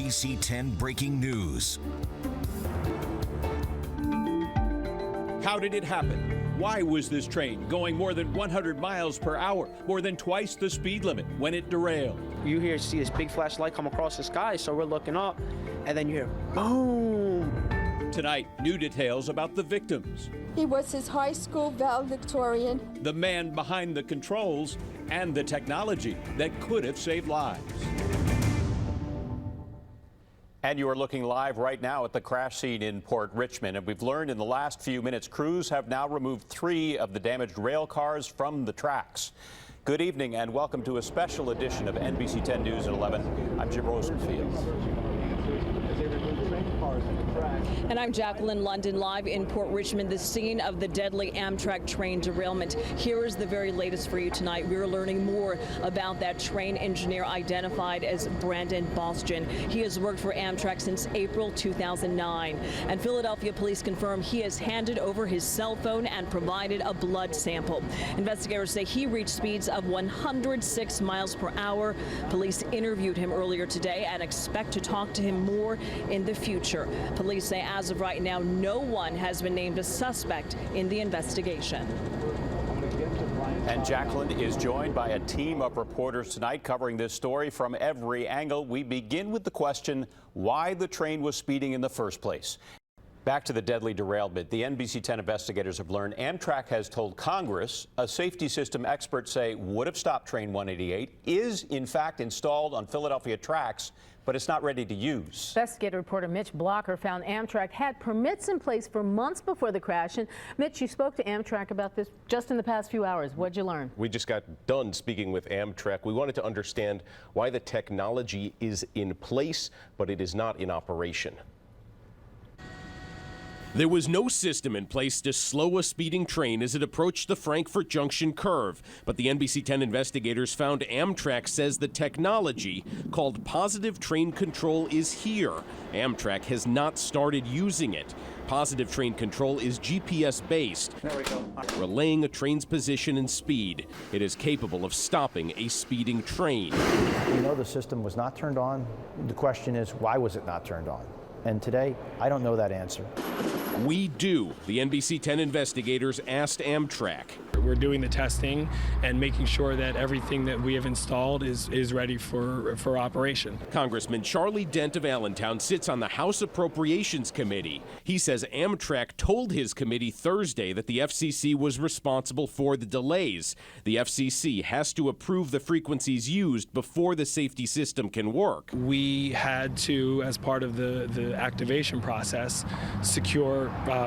NBC 10 breaking news. How did it happen? Why was this train going more than 100 miles per hour, more than twice the speed limit, when it derailed? You see this big flashlight come across the sky, so we're looking up, and then you hear boom. Tonight, new details about the victims, He was his high school valedictorian. the man behind the controls, and the technology that could have saved lives. And you are looking live right now at the crash scene in Port Richmond. And we've learned in the last few minutes, crews have now removed 3 of the damaged rail cars from the tracks. Good evening and welcome to a special edition of NBC 10 News at 11. I'm Jim Rosenfield. And I'm Jacqueline London, live in Port Richmond, the scene of the deadly Amtrak train derailment. Here is the very latest for you tonight. We're learning more about that train engineer identified as Brandon Bostien. He has worked for Amtrak since April 2009. And Philadelphia police confirm he has handed over his cell phone and provided a blood sample. Investigators say he reached speeds of 106 miles per hour. Police interviewed him earlier today and expect to talk to him more in the future. Police say as of right now, no one has been named a suspect in the investigation. And Jacqueline is joined by a team of reporters tonight covering this story from every angle. We begin with the question why the train was speeding in the first place. Back to the deadly derailment. The NBC 10 investigators have learned Amtrak has told Congress a safety system experts say would have stopped Train 188 is in fact installed on Philadelphia tracks, but it's not ready to use. Investigative reporter Mitch Blocker found Amtrak had permits in place for months before the crash. And Mitch, you spoke to Amtrak about this just in the past few hours. What'd you learn? We just got done speaking with Amtrak. We wanted to understand why the technology is in place, but it is not in operation. There was no system in place to slow a speeding train as it approached the Frankfort Junction curve. But the NBC 10 investigators found Amtrak says the technology, called Positive Train Control, is here. Amtrak has not started using it. Positive Train Control is GPS-based, relaying a train's position and speed. It is capable of stopping a speeding train. We know the system was not turned on. The question is, why was it not turned on? And today, I don't know that answer. We do. The NBC 10 investigators asked Amtrak. We're doing the testing and making sure that everything that we have installed is ready for operation. Congressman Charlie Dent of Allentown sits on the House Appropriations Committee. He says Amtrak told his committee Thursday that the FCC was responsible for the delays. The FCC has to approve the frequencies used before the safety system can work. We had to, as part of the activation process, secure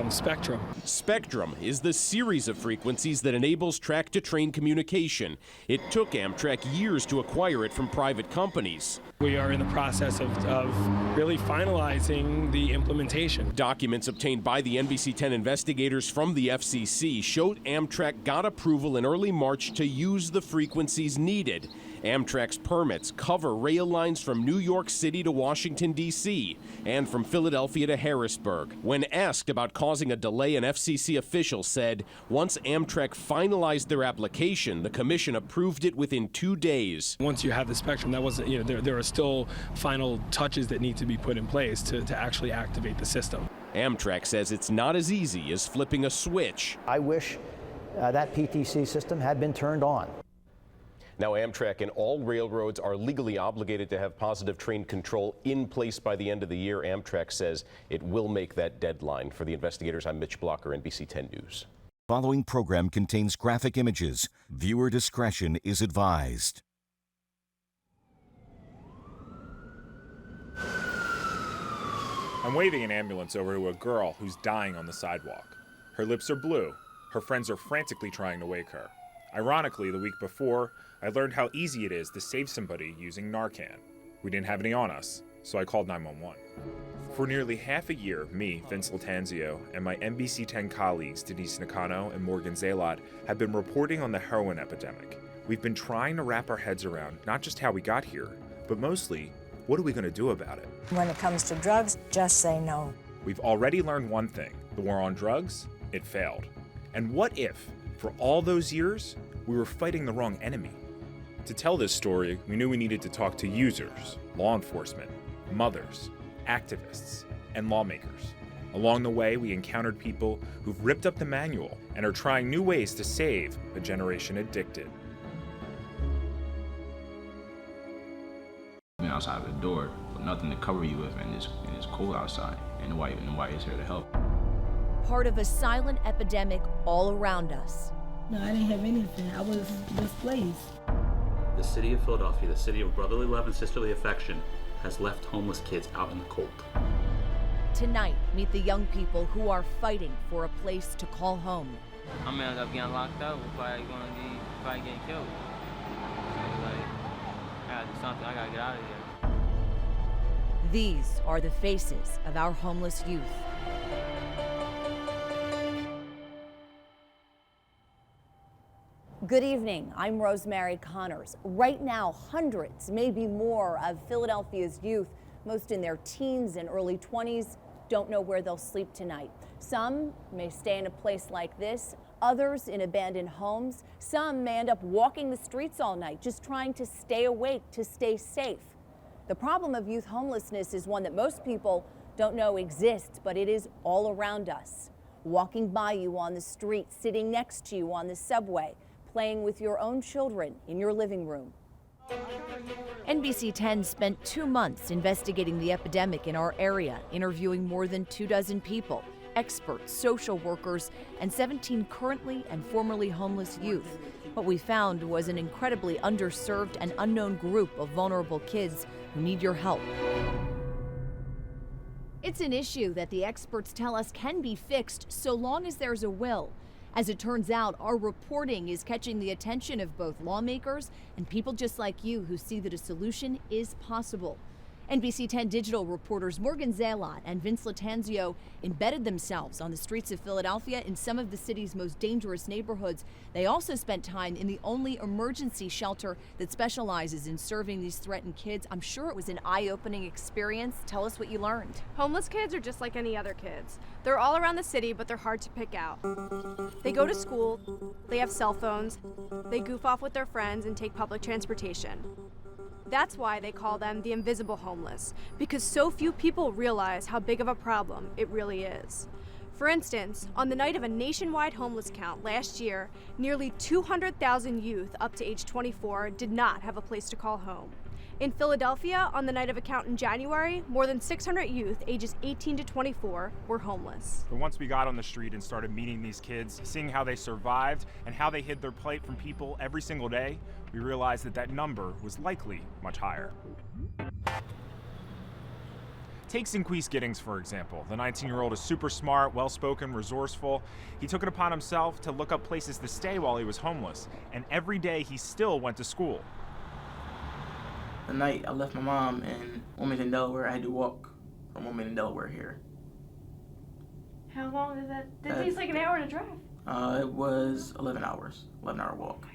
Spectrum. Spectrum is the series of frequencies that enables track-to-train communication. It took Amtrak years to acquire it from private companies. We are in the process of really finalizing the implementation. Documents obtained by the NBC 10 investigators from the FCC showed Amtrak got approval in early March to use the frequencies needed. Amtrak's permits cover rail lines from New York City to Washington, D.C., and from Philadelphia to Harrisburg. When asked about causing a delay, an FCC official said once Amtrak finalized their application, the commission approved it within 2 days. Once you have the Spectrum, that wasn't, there are still final touches that need to be put in place to actually activate the system. Amtrak says it's not as easy as flipping a switch. I wish that PTC system had been turned on. Now, Amtrak and all railroads are legally obligated to have Positive Train Control in place by the end of the year. Amtrak says it will make that deadline. For the investigators, I'm Mitch Blocker, NBC 10 News. Following program contains graphic images. Viewer discretion is advised. I'm waving an ambulance over to a girl who's dying on the sidewalk. Her lips are blue. Her friends are frantically trying to wake her. Ironically, the week before, I learned how easy it is to save somebody using Narcan. We didn't have any on us, so I called 911. For nearly half a year, me, Vince Latanzio, and my NBC 10 colleagues, Denise Nakano and Morgan Zalot, have been reporting on the heroin epidemic. We've been trying to wrap our heads around not just how we got here, but mostly, what are we going to do about it? When it comes to drugs, just say no. We've already learned one thing. The war on drugs, it failed. And what if, for all those years, we were fighting the wrong enemy? To tell this story, we knew we needed to talk to users, law enforcement, mothers, activists, and lawmakers. Along the way, we encountered people who've ripped up the manual and are trying new ways to save a generation addicted. Been outside the door with nothing to cover you with, and it's cold outside, and nobody's here to help. Part of a silent epidemic all around us. No, I didn't have anything. I was displaced. The city of Philadelphia, the city of brotherly love and sisterly affection, has left homeless kids out in the cold. Tonight, meet the young people who are fighting for a place to call home. I'm gonna end up getting locked up. We're probably getting killed. So, like, I gotta do something. I gotta get out of here. These are the faces of our homeless youth. Good evening, I'm Rosemary Connors. Right now, hundreds, maybe more, of Philadelphia's youth, most in their teens and early 20s, don't know where they'll sleep tonight. Some may stay in a place like this, others in abandoned homes. Some may end up walking the streets all night, just trying to stay awake, to stay safe. The problem of youth homelessness is one that most people don't know exists, but it is all around us. Walking by you on the street, sitting next to you on the subway, playing with your own children in your living room. NBC 10 spent 2 months investigating the epidemic in our area, interviewing more than 24 people, experts, social workers, and 17 currently and formerly homeless youth. What we found was an incredibly underserved and unknown group of vulnerable kids who need your help. It's an issue that the experts tell us can be fixed so long as there's a will. As it turns out, our reporting is catching the attention of both lawmakers and people just like you who see that a solution is possible. NBC 10 digital reporters Morgan Zalot and Vince Latanzio embedded themselves on the streets of Philadelphia in some of the city's most dangerous neighborhoods. They also spent time in the only emergency shelter that specializes in serving these threatened kids. I'm sure it was an eye-opening experience. Tell us what you learned. Homeless kids are just like any other kids. They're all around the city, but they're hard to pick out. They go to school, they have cell phones, they goof off with their friends and take public transportation. That's why they call them the invisible homeless, because so few people realize how big of a problem it really is. For instance, on the night of a nationwide homeless count last year, nearly 200,000 youth up to age 24 did not have a place to call home. In Philadelphia, on the night of a count in January, more than 600 youth ages 18 to 24 were homeless. But once we got on the street and started meeting these kids, seeing how they survived and how they hid their plight from people every single day, we realized that that number was likely much higher. Take Zinquis Giddings, for example. The 19-year-old is super smart, well-spoken, resourceful. He took it upon himself to look up places to stay while he was homeless, and every day he still went to school. The night I left my mom in Wilmington, Delaware, I had to walk from Wilmington, Delaware here. How long did that? Did it take like an hour to drive? It was 11 hours, 11-hour walk.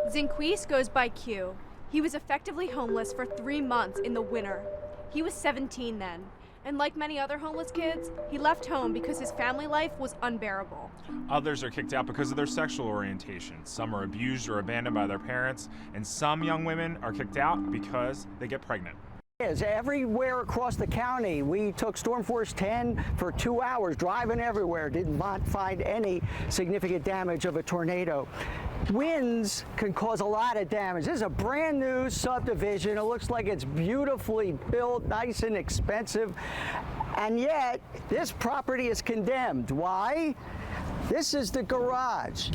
Zinquis goes by Q. He was effectively homeless for 3 months in the winter. He was 17 then. And like many other homeless kids, he left home because his family life was unbearable. Others are kicked out because of their sexual orientation. Some are abused or abandoned by their parents, and some young women are kicked out because they get pregnant. Everywhere across the county, we took Storm Force 10 for 2 hours, driving everywhere, did not find any significant damage of a tornado. Winds can cause a lot of damage. This is a brand new subdivision. It looks like it's beautifully built, nice and expensive, and yet this property is condemned. Why? This is the garage.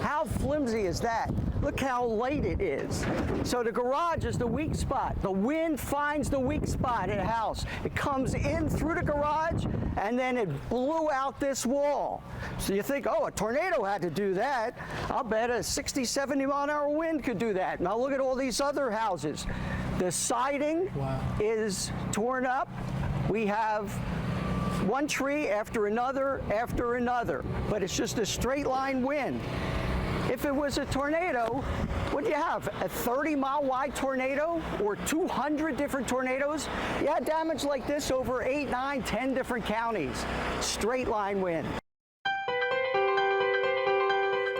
How flimsy is that? Look how light it is. So the garage is the weak spot. The wind finds the weak spot in a house. It comes in through the garage, and then it blew out this wall. So you think, oh, a tornado had to do that. I'll bet a 60, 70 mile an hour wind could do that. Now look at all these other houses. The siding is torn up. We have one tree after another, but it's just a straight line wind. If it was a tornado, what do you have? A 30-mile wide tornado or 200 different tornadoes? You had damage like this over 8, 9, 10 different counties. Straight line wind.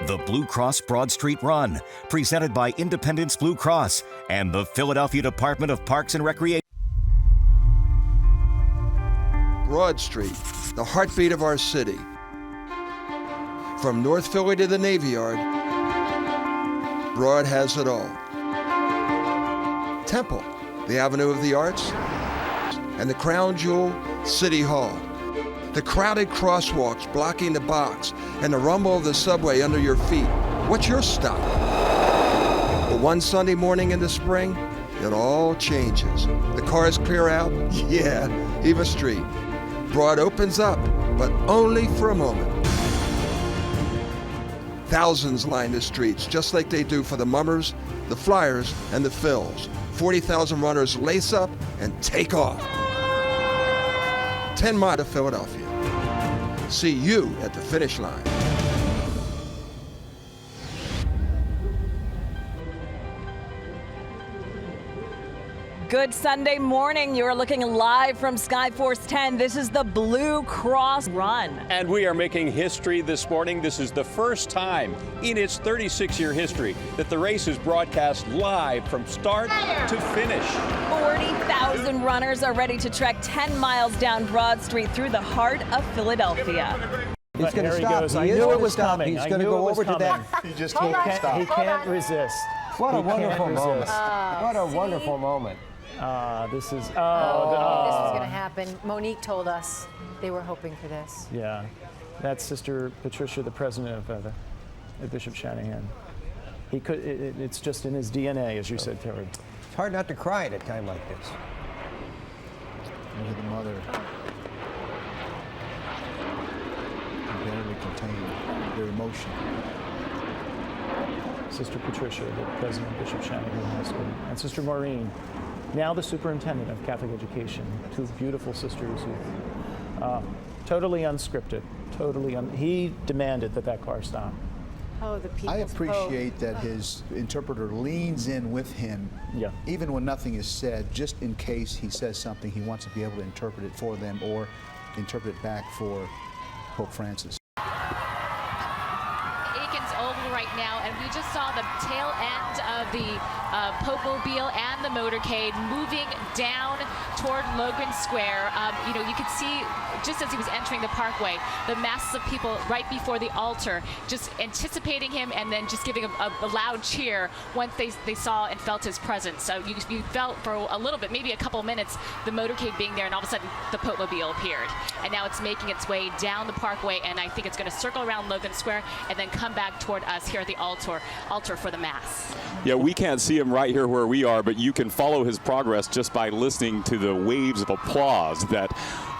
The Blue Cross Broad Street Run, presented by Independence Blue Cross and the Philadelphia Department of Parks and Recreation. Broad Street, the heartbeat of our city. From North Philly to the Navy Yard, Broad has it all. Temple, the Avenue of the Arts, and the crown jewel, City Hall. The crowded crosswalks blocking the box and the rumble of the subway under your feet. What's your stop? But one Sunday morning in the spring, it all changes. The cars clear out, yeah, Eva Street. Broad opens up, but only for a moment. Thousands line the streets, just like they do for the Mummers, the Flyers, and the Phils. 40,000 runners lace up and take off. 10 miles to Philadelphia. See you at the finish line. Good Sunday morning. You're looking live from Skyforce 10. This is the Blue Cross Run. And we are making history this morning. This is the first time in its 36-year history that the race is broadcast live from start to finish. 40,000 runners are ready to trek 10 miles down Broad Street through the heart of Philadelphia. He's going to stop. I knew it was coming. He's going to go over to them. He just can't stop. He can't resist. What a He wonderful can't moment. resist. What a wonderful moment. This is. This was going to happen. Monique told us they were hoping for this. Yeah, that's Sister Patricia, the president of Bishop Shanahan. He could. It's just in his DNA, as you said, Terry. It's hard not to cry at a time like this. Look at the mother. Barely contain their emotion. Sister Patricia, the president of Bishop Shanahan High School, and Sister Maureen, now the superintendent of Catholic education. Two beautiful sisters who totally unscripted, he demanded that car stop. Oh, the people's I appreciate that his interpreter leans in with him, even when nothing is said, just in case he says something, he wants to be able to interpret it for them or interpret it back for Pope Francis. Aikens Oval right now, and we just saw the tail end of the Pope-mobile and the motorcade moving down toward Logan Square. You could see just as he was entering the parkway, the masses of people right before the altar, just anticipating him and then just giving a loud cheer once they saw and felt his presence. So you felt for a little bit, maybe a couple of minutes, the motorcade being there, and all of a sudden the Pope-mobile appeared. And now it's making its way down the parkway, and I think it's going to circle around Logan Square and then come back toward us here at the altar for the Mass. Yeah, we can't see him right here where we are, but you can follow his progress just by listening to the waves of applause that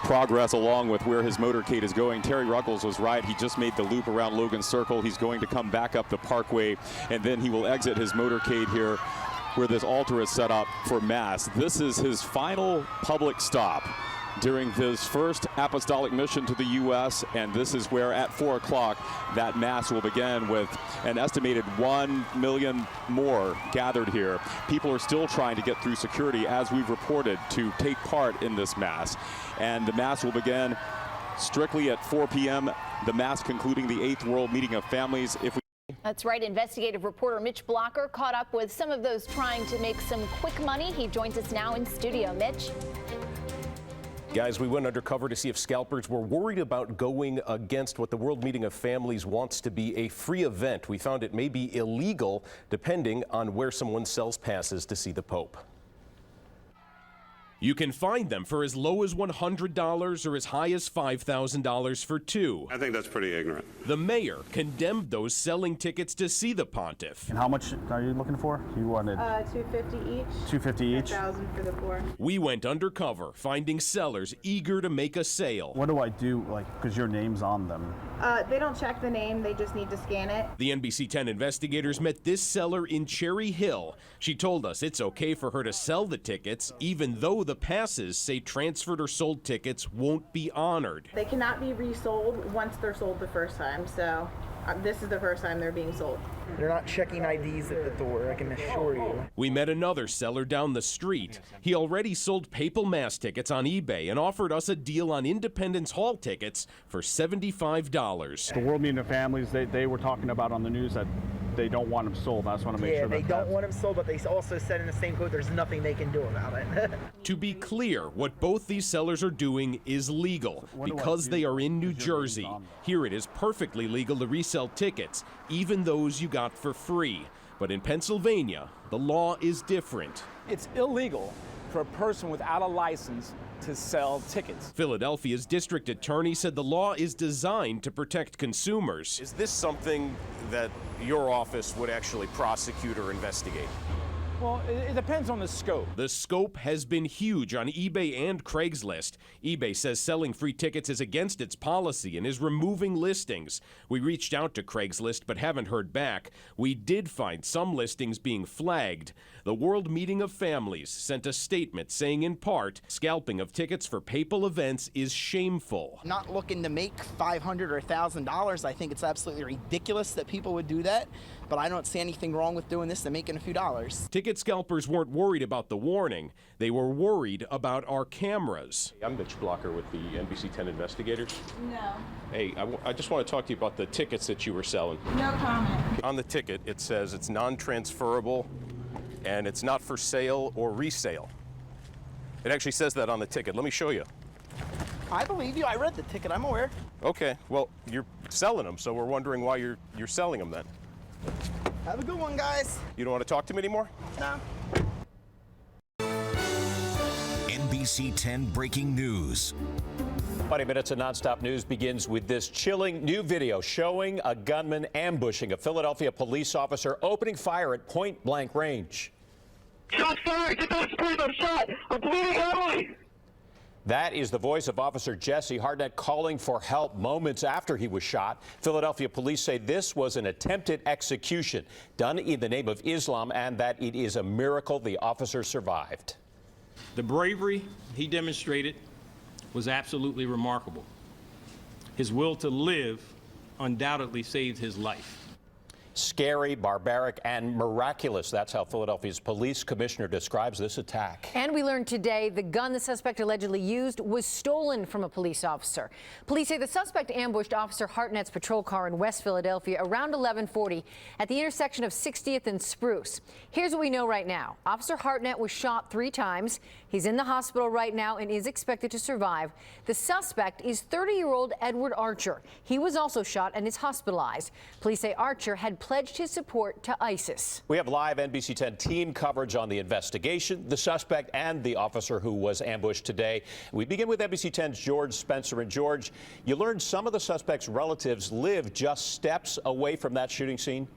progress along with where his motorcade is going. Terry Ruckles was right. He just made the loop around Logan Circle. He's going to come back up the parkway, and then he will exit his motorcade here where this altar is set up for Mass. This is his final public stop during his first apostolic mission to the U.S., and this is where at 4 o'clock that Mass will begin with an estimated 1 million more gathered here. People are still trying to get through security, as we've reported, to take part in this Mass. And the Mass will begin strictly at 4 p.m., the Mass concluding the 8th World Meeting of Families. That's right. Investigative reporter Mitch Blocker caught up with some of those trying to make some quick money. He joins us now in studio. Mitch? Guys, we went undercover to see if scalpers were worried about going against what the World Meeting of Families wants to be a free event. We found it may be illegal depending on where someone sells passes to see the Pope. You can find them for as low as $100 or as high as $5,000 for two. I think that's pretty ignorant. The mayor condemned those selling tickets to see the pontiff. And how much are you looking for? You wanted $250 each. $250 each. $1,000 for the 4. We went undercover, finding sellers eager to make a sale. What do I do, because your name's on them? They don't check the name, they just need to scan it. The NBC 10 investigators met this seller in Cherry Hill. She told us it's okay for her to sell the tickets, even though the passes say transferred or sold tickets won't be honored. They cannot be resold once they're sold the first time, so this is the first time they're being sold. They're not checking IDs at the door, I can assure you. We met another seller down the street. He already sold Papal Mass tickets on eBay and offered us a deal on Independence Hall tickets for $75. The World Meeting of Families, they were talking about on the news that they don't want them sold. I just want to make sure they don't want them sold, but they also said in the same quote, there's nothing they can do about it. To be clear, what both these sellers are doing is legal because they are in New Jersey. Here it is perfectly legal to resell tickets, even those you got for free. But in Pennsylvania, the law is different. It's illegal for a person without a license to sell tickets. Philadelphia's district attorney said the law is designed to protect consumers. Is this something that your office would actually prosecute or investigate? Well, it depends on the scope. The scope has been huge on eBay and Craigslist. eBay says selling free tickets is against its policy and is removing listings. We reached out to Craigslist but haven't heard back. We did find some listings being flagged. The World Meeting of Families sent a statement saying in part, scalping of tickets for papal events is shameful. Not looking to make $500 or $1,000. I think it's absolutely ridiculous that people would do that, but I don't see anything wrong with doing this and making a few dollars. Ticket scalpers weren't worried about the warning. They were worried about our cameras. I'm Mitch Blocker with the NBC 10 investigators. No. Hey, I just want to talk to you about the tickets that you were selling. No comment. On the ticket, it says it's non-transferable and it's not for sale or resale. It actually says that on the ticket. Let me show you. I believe you. I read the ticket. I'm aware. Okay, well, you're selling them, so we're wondering why you're selling them then. Have a good one, guys. You don't want to talk to me anymore? No. NBC 10 breaking news. 20 minutes of nonstop news begins with this chilling new video showing a gunman ambushing a Philadelphia police officer opening fire at point-blank range. Shots fired! Get that scream! I'm shot! I'm bleeding heavily! That is the voice of Officer Jesse Hartnett calling for help moments after he was shot. Philadelphia police say this was an attempted execution done in the name of Islam and that it is a miracle the officer survived. The bravery he demonstrated was absolutely remarkable. His will to live undoubtedly saved his life. Scary, barbaric, and miraculous. That's how Philadelphia's police commissioner describes this attack. And we learned today the gun the suspect allegedly used was stolen from a police officer. Police say the suspect ambushed Officer Hartnett's patrol car in West Philadelphia around 11:40 at the intersection of 60th and Spruce. Here's what we know right now. Officer Hartnett was shot 3 times. He's in the hospital right now and is expected to survive. The suspect is 30-year-old Edward Archer. He was also shot and is hospitalized. Police say Archer had pledged his support to ISIS. We have live NBC 10 team coverage on the investigation, the suspect, and the officer who was ambushed today. We begin with NBC 10's George Spencer. And George, you learned some of the suspect's relatives live just steps away from that shooting scene?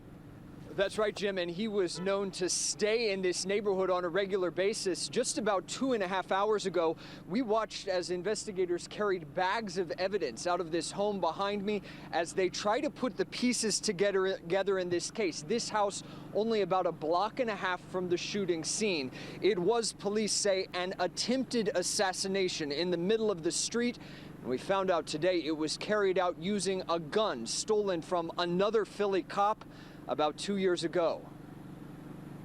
That's right, Jim, and he was known to stay in this neighborhood on a regular basis. Just about 2.5 hours ago, we watched as investigators carried bags of evidence out of this home behind me as they try to put the pieces together in this case. This house only about a block and a half from the shooting scene. It was, police say, an attempted assassination in the middle of the street. And we found out today it was carried out using a gun stolen from another Philly cop about 2 years ago.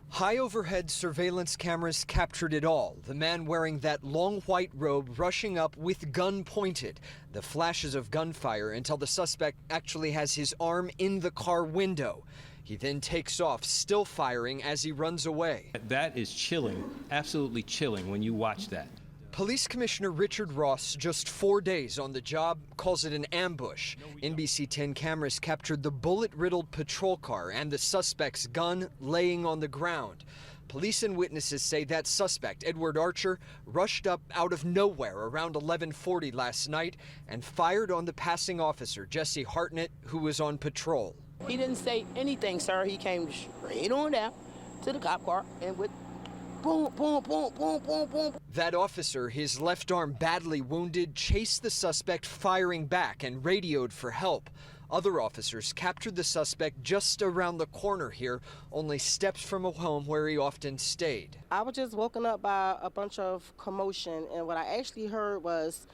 High overhead surveillance cameras captured it all. The man wearing that long white robe rushing up with gun pointed. The flashes of gunfire until the suspect actually has his arm in the car window. He then takes off, still firing as he runs away. That is chilling, absolutely chilling when you watch that. Police Commissioner Richard Ross, just 4 days on the job, calls it an ambush. NBC 10 cameras captured the bullet-riddled patrol car and the suspect's gun laying on the ground. Police and witnesses say that suspect, Edward Archer, rushed up out of nowhere around 11:40 last night and fired on the passing officer, Jesse Hartnett, who was on patrol. He didn't say anything, sir. He came straight on down to the cop car and with boom, boom, boom, boom, boom, boom. That officer, his left arm badly wounded, chased the suspect firing back and radioed for help. Other officers captured the suspect just around the corner here, only steps from a home where he often stayed. I was just woken up by a bunch of commotion, and what I actually heard was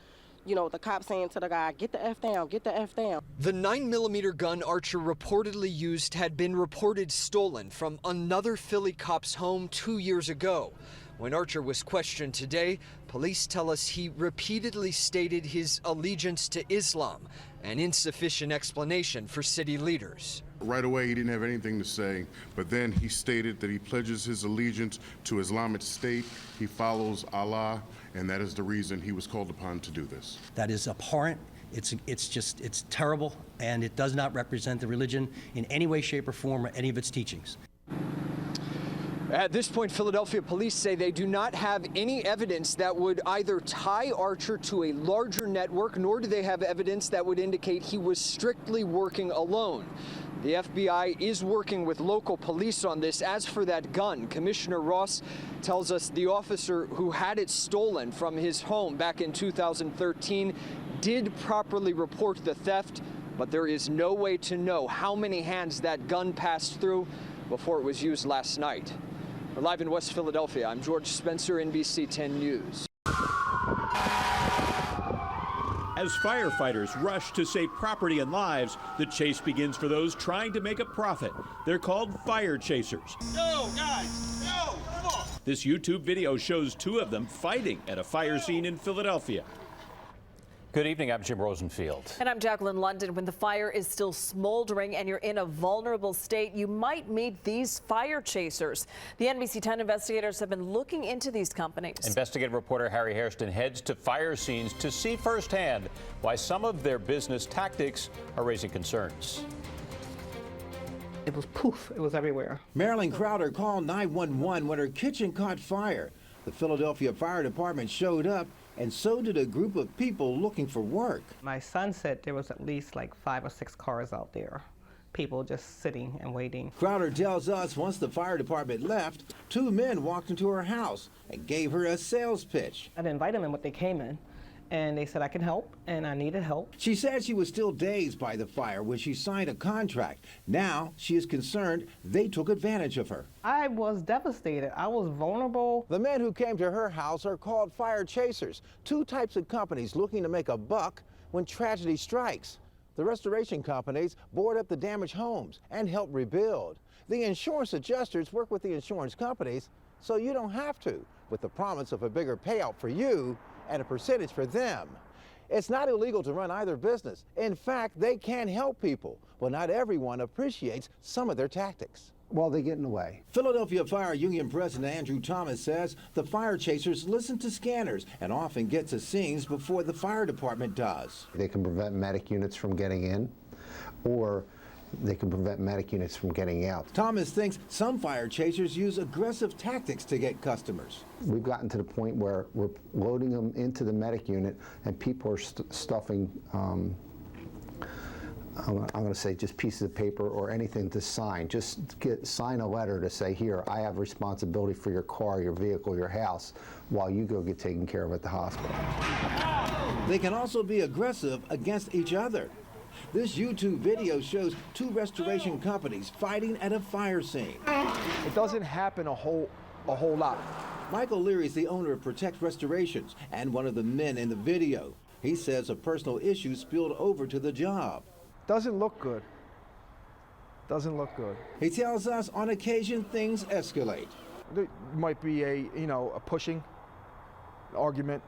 you know, the cop saying to the guy, get the F down, get the F down. The 9mm gun Archer reportedly used had been reported stolen from another Philly cop's home 2 years ago. When Archer was questioned today, police tell us he repeatedly stated his allegiance to Islam, an insufficient explanation for city leaders. Right away, he didn't have anything to say, but then he stated that he pledges his allegiance to Islamic State. He follows Allah, and that is the reason he was called upon to do this. That is abhorrent. It's terrible, and it does not represent the religion in any way, shape, or form, or any of its teachings. At this point, Philadelphia police say they do not have any evidence that would either tie Archer to a larger network, nor do they have evidence that would indicate he was strictly working alone. The FBI is working with local police on this. As for that gun, Commissioner Ross tells us the officer who had it stolen from his home back in 2013 did properly report the theft, but there is no way to know how many hands that gun passed through before it was used last night. Live in West Philadelphia, I'm George Spencer, NBC 10 News. As firefighters rush to save property and lives, the chase begins for those trying to make a profit. They're called fire chasers. Yo, guys, yo, come on. This YouTube video shows two of them fighting at a fire scene in Philadelphia. Good evening, I'm Jim Rosenfield. And I'm Jacqueline London. When the fire is still smoldering and you're in a vulnerable state, you might meet these fire chasers. The NBC 10 investigators have been looking into these companies. Investigative reporter Harry Hairston heads to fire scenes to see firsthand why some of their business tactics are raising concerns. It was poof, it was everywhere. Marilyn Crowder called 911 when her kitchen caught fire. The Philadelphia Fire Department showed up, and so did a group of people looking for work. My son said there was at least like 5 or 6 cars out there, people just sitting and waiting. Crowder tells us once the fire department left, 2 men walked into her house and gave her a sales pitch. I didn't invite them in, but they came in. And they said I could help, and I needed help. She said she was still dazed by the fire when she signed a contract. Now she is concerned they took advantage of her. I was devastated. I was vulnerable. The men who came to her house are called fire chasers, 2 types of companies looking to make a buck when tragedy strikes. The restoration companies board up the damaged homes and help rebuild. The insurance adjusters work with the insurance companies so you don't have to, with the promise of a bigger payout for you and a percentage for them. It's not illegal to run either business. In fact, they can help people, but not everyone appreciates some of their tactics. Well, they get in the way. Philadelphia Fire Union President Andrew Thomas says the fire chasers listen to scanners and often get to scenes before the fire department does. They can prevent medic units from getting in, or they can prevent medic units from getting out. Thomas thinks some fire chasers use aggressive tactics to get customers. We've gotten to the point where we're loading them into the medic unit and people are stuffing, I'm going to say just pieces of paper or anything to sign. Just sign a letter to say, here, I have responsibility for your car, your vehicle, your house, while you go get taken care of at the hospital. They can also be aggressive against each other. This YouTube video shows 2 restoration companies fighting at a fire scene. It doesn't happen a whole lot. Michael Leary is the owner of Protect Restorations and one of the men in the video. He says a personal issue spilled over to the job. Doesn't look good. Doesn't look good. He tells us on occasion things escalate. There might be a pushing argument,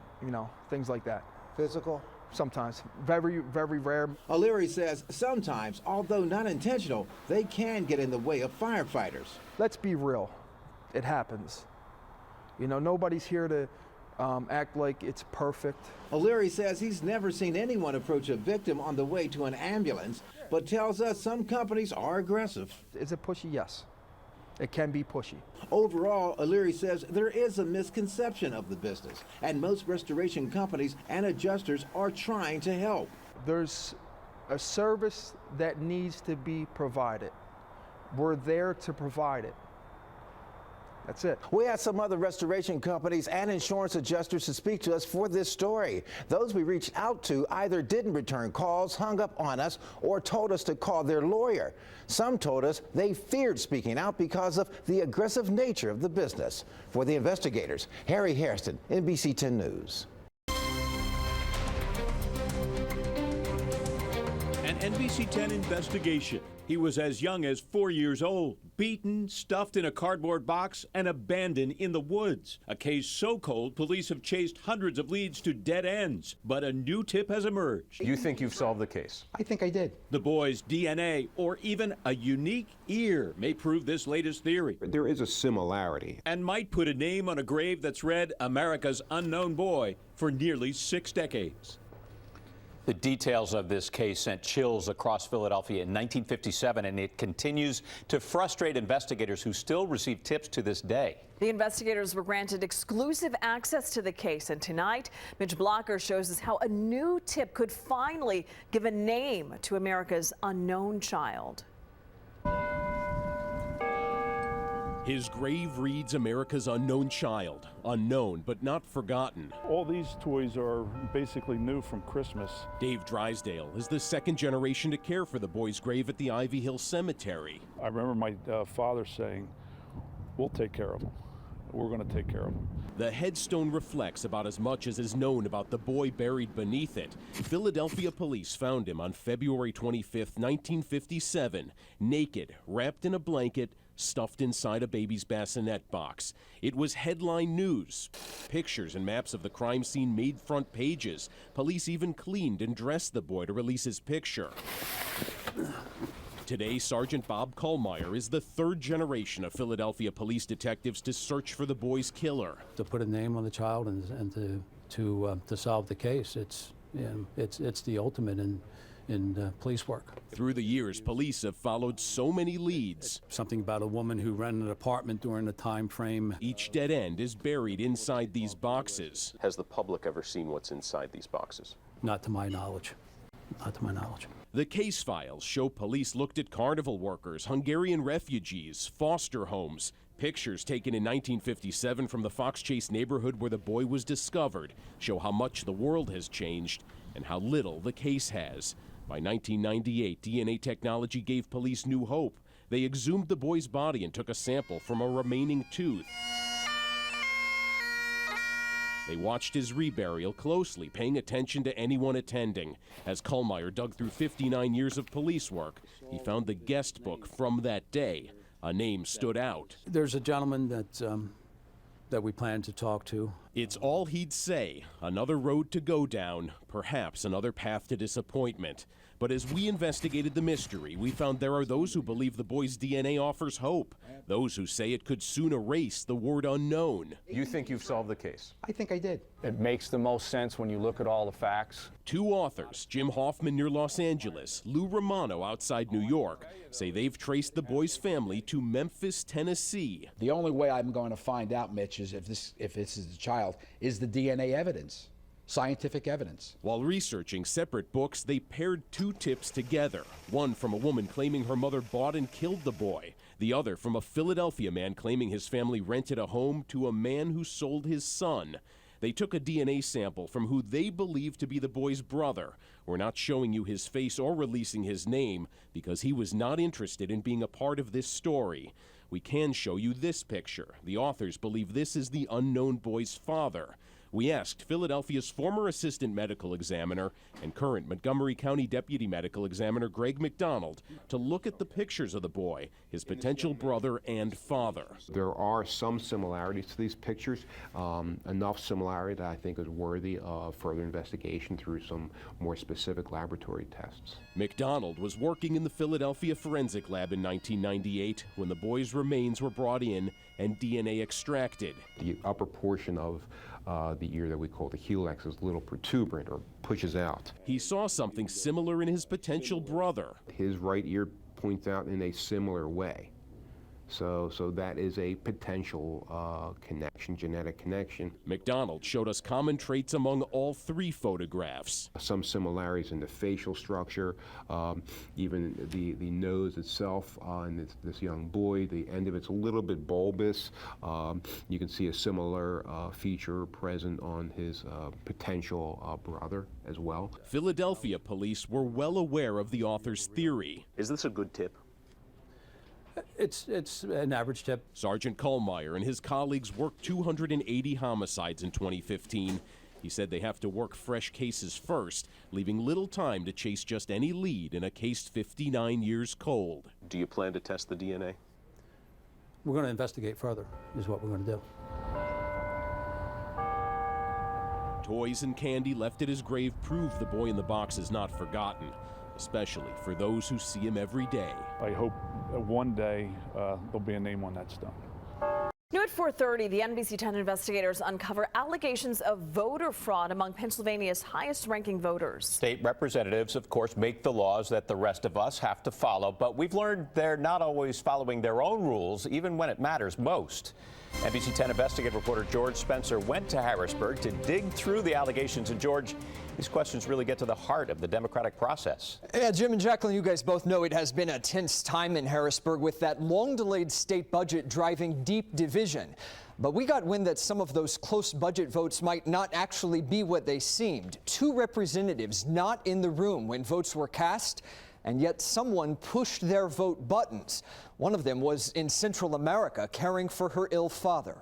things like that. Physical? Sometimes. Very, very rare. O'Leary says sometimes, although not intentional, they can get in the way of firefighters. Let's be real. It happens. Nobody's here to act like it's perfect. O'Leary says he's never seen anyone approach a victim on the way to an ambulance, but tells us some companies are aggressive. Is it pushy? Yes. It can be pushy. Overall, O'Leary says there is a misconception of the business, and most restoration companies and adjusters are trying to help. There's a service that needs to be provided. We're there to provide it. That's it. We had some other restoration companies and insurance adjusters to speak to us for this story. Those we reached out to either didn't return calls, hung up on us, or told us to call their lawyer. Some told us they feared speaking out because of the aggressive nature of the business. For the investigators, Harry Hairston, NBC 10 News. NBC 10 investigation. He was as young as 4 years old, beaten, stuffed in a cardboard box, and abandoned in the woods. A case so cold, police have chased hundreds of leads to dead ends. But a new tip has emerged. You think you've solved the case? I think I did. The boy's DNA, or even a unique ear, may prove this latest theory. There is a similarity. And might put a name on a grave that's read America's Unknown Boy for nearly 6 decades. The details of this case sent chills across Philadelphia in 1957, and it continues to frustrate investigators who still receive tips to this day. The investigators were granted exclusive access to the case, and tonight, Mitch Blocker shows us how a new tip could finally give a name to America's unknown child. His grave reads America's Unknown Child. Unknown, but not forgotten. All these toys are basically new from Christmas. Dave Drysdale is the second generation to care for the boy's grave at the Ivy Hill Cemetery. I remember my father saying, "We'll take care of them. We're going to take care of them." The headstone reflects about as much as is known about the boy buried beneath it. Philadelphia police found him on February 25, 1957, naked, wrapped in a blanket, stuffed inside a baby's bassinet box. It was headline news. Pictures and maps of the crime scene made front pages. Police even cleaned and dressed the boy to release his picture. Today, Sergeant Bob Kollmeyer is the third generation of Philadelphia police detectives to search for the boy's killer. To put a name on the child and to solve the case, it's the ultimate in police work. Through the years, police have followed so many leads. Something about a woman who rented an apartment during the time frame. Each dead end is buried inside these boxes. Has the public ever seen what's inside these boxes? Not to my knowledge. Not to my knowledge. The case files show police looked at carnival workers, Hungarian refugees, foster homes. Pictures taken in 1957 from the Fox Chase neighborhood where the boy was discovered show how much the world has changed and how little the case has. By 1998, DNA technology gave police new hope. They exhumed the boy's body and took a sample from a remaining tooth. They watched his reburial closely, paying attention to anyone attending. As Kollmeyer dug through 59 years of police work, he found the guest book from that day. A name stood out. There's a gentleman that we plan to talk to. It's all he'd say. Another road to go down, perhaps another path to disappointment. But as we investigated the mystery, we found there are those who believe the boy's DNA offers hope. Those who say it could soon erase the word unknown. You think you've solved the case? I think I did. It makes the most sense when you look at all the facts. Two authors, Jim Hoffman near Los Angeles, Lou Romano outside New York, say they've traced the boy's family to Memphis, Tennessee. The only way I'm going to find out, Mitch, is if this is the child, is the DNA evidence. Scientific evidence. While researching separate books, they paired two tips together. One from a woman claiming her mother bought and killed the boy. The other from a Philadelphia man claiming his family rented a home to a man who sold his son. They took a DNA sample from who they believe to be the boy's brother. We're not showing you his face or releasing his name because he was not interested in being a part of this story. We can show you this picture. The authors believe this is the unknown boy's father. We asked Philadelphia's former assistant medical examiner and current Montgomery County deputy medical examiner Greg McDonald to look at the pictures of the boy, his potential brother and father. There are some similarities to these pictures, enough similarity that I think is worthy of further investigation through some more specific laboratory tests. McDonald was working in the Philadelphia Forensic Lab in 1998 when the boy's remains were brought in and DNA extracted. The upper portion of the ear that we call the helix is a little protuberant or pushes out. He saw something similar in his potential brother. His right ear points out in a similar way. So that is a potential connection, genetic connection. McDonald showed us common traits among all three photographs. Some similarities in the facial structure, even the nose itself in this young boy, the end of it's a little bit bulbous. You can see a similar feature present on his potential brother as well. Philadelphia police were well aware of the author's theory. Is this a good tip? It's an average tip. Sergeant Kollmeyer and his colleagues worked 280 homicides in 2015. He said they have to work fresh cases first, leaving little time to chase just any lead in a case 59 years cold. Do you plan to test the DNA? We're going to investigate further, is what we're going to do. Toys and candy left at his grave prove the boy in the box is not forgotten, especially for those who see him every day. I hope that one day there'll be a name on that stone. New at 4:30, the NBC 10 investigators uncover allegations of voter fraud among Pennsylvania's highest-ranking voters. State representatives, of course, make the laws that the rest of us have to follow, but we've learned they're not always following their own rules, even when it matters most. NBC 10 investigative reporter George Spencer went to Harrisburg to dig through the allegations. And George, these questions really get to the heart of the democratic process. Yeah, Jim and Jacqueline, you guys both know it has been a tense time in Harrisburg with that long-delayed state budget driving deep division. But we got wind that some of those close budget votes might not actually be what they seemed. 2 representatives not in the room when votes were cast, and yet someone pushed their vote buttons. One of them was in Central America caring for her ill father.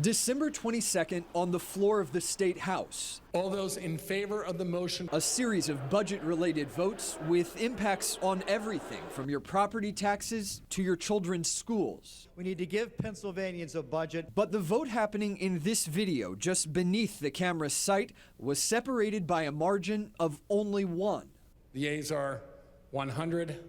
December 22nd on the floor of the State House. All those in favor of the motion. A series of budget-related votes with impacts on everything from your property taxes to your children's schools. We need to give Pennsylvanians a budget. But the vote happening in this video, just beneath the camera's sight, was separated by a margin of only 1. The yeas are 100.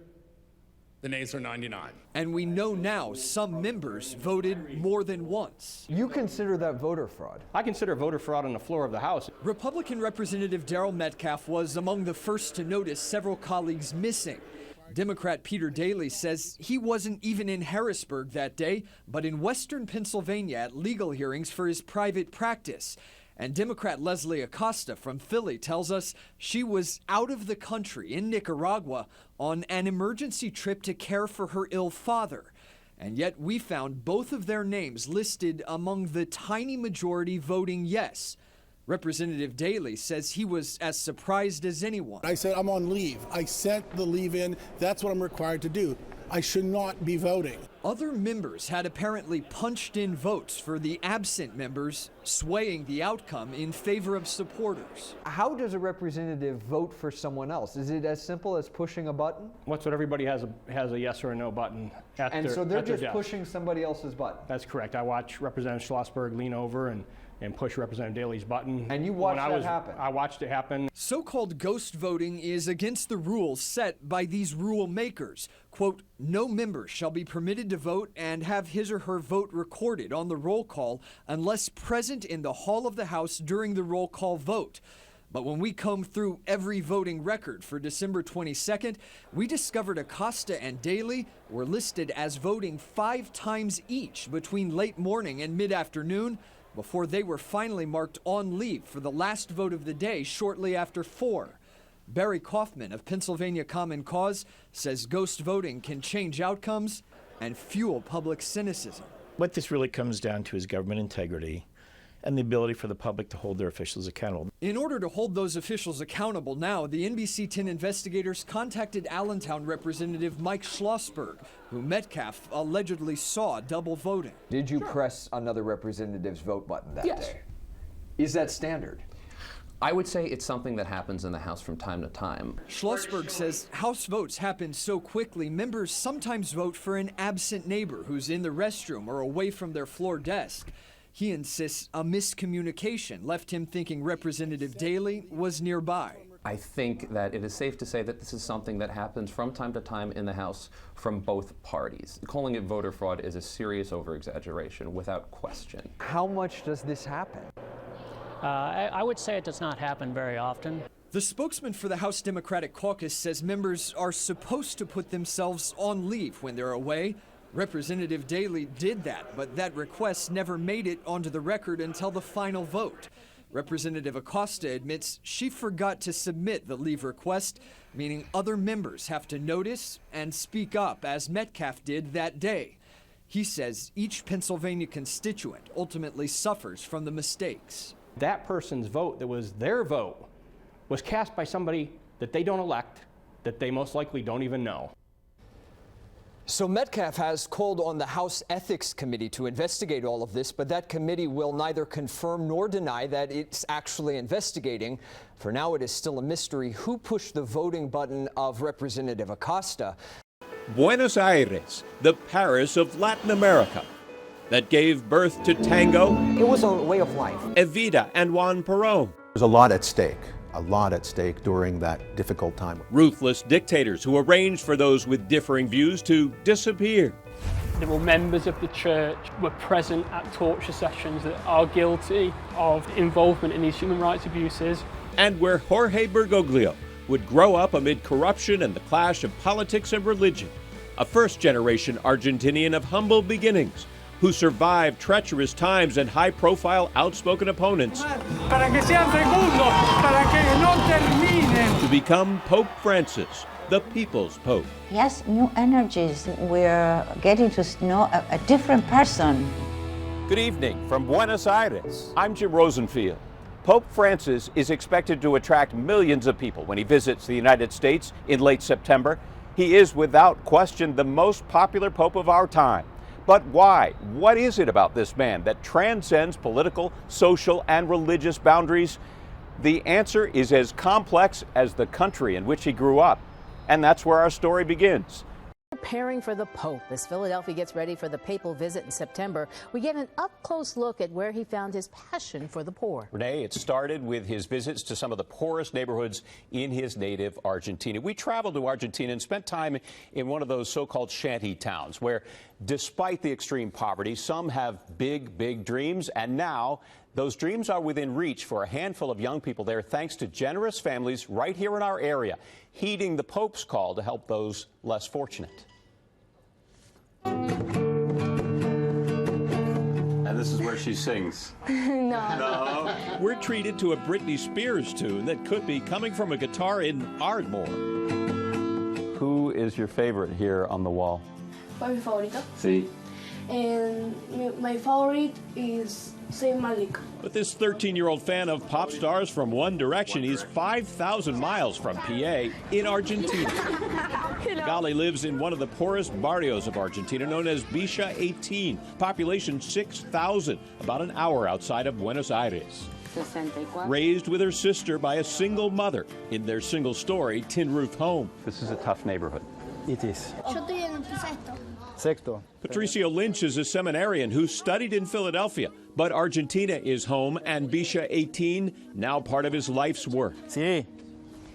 The nays are 99. And we know now some members voted more than once. You consider that voter fraud? I consider voter fraud on the floor of the House. Republican Representative Darrell Metcalf was among the first to notice several colleagues missing. Democrat Peter Daly says he wasn't even in Harrisburg that day, but in Western Pennsylvania at legal hearings for his private practice. And Democrat Leslie Acosta from Philly tells us she was out of the country in Nicaragua on an emergency trip to care for her ill father. And yet we found both of their names listed among the tiny majority voting yes. Representative Daly says he was as surprised as anyone. I said, I'm on leave. I sent the leave in. That's what I'm required to do. I should not be voting. Other members had apparently punched in votes for the absent members, swaying the outcome in favor of supporters. How does a representative vote for someone else? Is it as simple as pushing a button? What's what everybody has a yes or a no button at And their, so they're at their just desk. pushing somebody else's button? That's correct. I watch Representative Schlossberg lean over and push Representative Daly's button. And you watched that happen? I watched it happen. So-called ghost voting is against the rules set by these rule makers. Quote, no member shall be permitted to vote and have his or her vote recorded on the roll call unless present in the hall of the House during the roll call vote. But when we combed through every voting record for December 22nd, we discovered Acosta and Daly were listed as voting 5 times each between late morning and mid-afternoon before they were finally marked on leave for the last vote of the day shortly after 4. Barry Kaufman of Pennsylvania Common Cause says ghost voting can change outcomes and fuel public cynicism. What this really comes down to is government integrity and the ability for the public to hold their officials accountable. In order to hold those officials accountable now, the NBC 10 investigators contacted Allentown Representative Mike Schlossberg, who Metcalf allegedly saw double voting. Did you press another representative's vote button that day? Is that standard? I would say it's something that happens in the House from time to time. Schlossberg says House votes happen so quickly, members sometimes vote for an absent neighbor who's in the restroom or away from their floor desk. He insists a miscommunication left him thinking Representative Daly was nearby. I think that it is safe to say that this is something that happens from time to time in the House from both parties. Calling it voter fraud is a serious over-exaggeration without question. How much does this happen? I would say it does not happen very often. The spokesman for the House Democratic Caucus says members are supposed to put themselves on leave when they're away. Representative Daly did that, but that request never made it onto the record until the final vote. Representative Acosta admits she forgot to submit the leave request, meaning other members have to notice and speak up, as Metcalf did that day. He says each Pennsylvania constituent ultimately suffers from the mistakes. That person's vote, that was their vote, was cast by somebody that they don't elect, that they most likely don't even know. So Metcalf has called on the House Ethics Committee to investigate all of this, but that committee will neither confirm nor deny that it's actually investigating. For now, it is still a mystery who pushed the voting button of Representative Acosta. Buenos Aires, the Paris of Latin America, that gave birth to tango. It was a way of life. Evita and Juan Perón. There's a lot at stake during that difficult time. Ruthless dictators who arranged for those with differing views to disappear. There were members of the church were present at torture sessions that are guilty of involvement in these human rights abuses. And where Jorge Bergoglio would grow up amid corruption and the clash of politics and religion. A first-generation Argentinian of humble beginnings who survived treacherous times and high-profile outspoken opponents to become Pope Francis, the People's Pope. He has new energies. We're getting to know a different person. Good evening from Buenos Aires. I'm Jim Rosenfield. Pope Francis is expected to attract millions of people when he visits the United States in late September. He is without question the most popular pope of our time. But why? What is it about this man that transcends political, social, and religious boundaries? The answer is as complex as the country in which he grew up. And that's where our story begins. Preparing for the Pope as Philadelphia gets ready for the papal visit in September, we get an up-close look at where he found his passion for the poor. Renee, it started with his visits to some of the poorest neighborhoods in his native Argentina. We traveled to Argentina and spent time in one of those so-called shanty towns where, despite the extreme poverty, some have big, big dreams, and now those dreams are within reach for a handful of young people there thanks to generous families right here in our area, heeding the Pope's call to help those less fortunate. And this is where she sings. No. We're treated to a Britney Spears tune that could be coming from a guitar in Ardmore. Who is your favorite here on the wall? ¿Cuál es mi favorito? Sí. And my favorite is Saint Malik. But this 13-year-old fan of pop stars from One Direction is 5,000 miles from PA in Argentina. Magali lives in one of the poorest barrios of Argentina, known as Villa 18, population 6,000, about an hour outside of Buenos Aires. Raised with her sister by a single mother in their single-story tin-roof home. This is a tough neighborhood. It is. Yo estoy en sexto. Sexto. Patricio Lynch is a seminarian who studied in Philadelphia, but Argentina is home and Villa 18 now part of his life's work. Sí.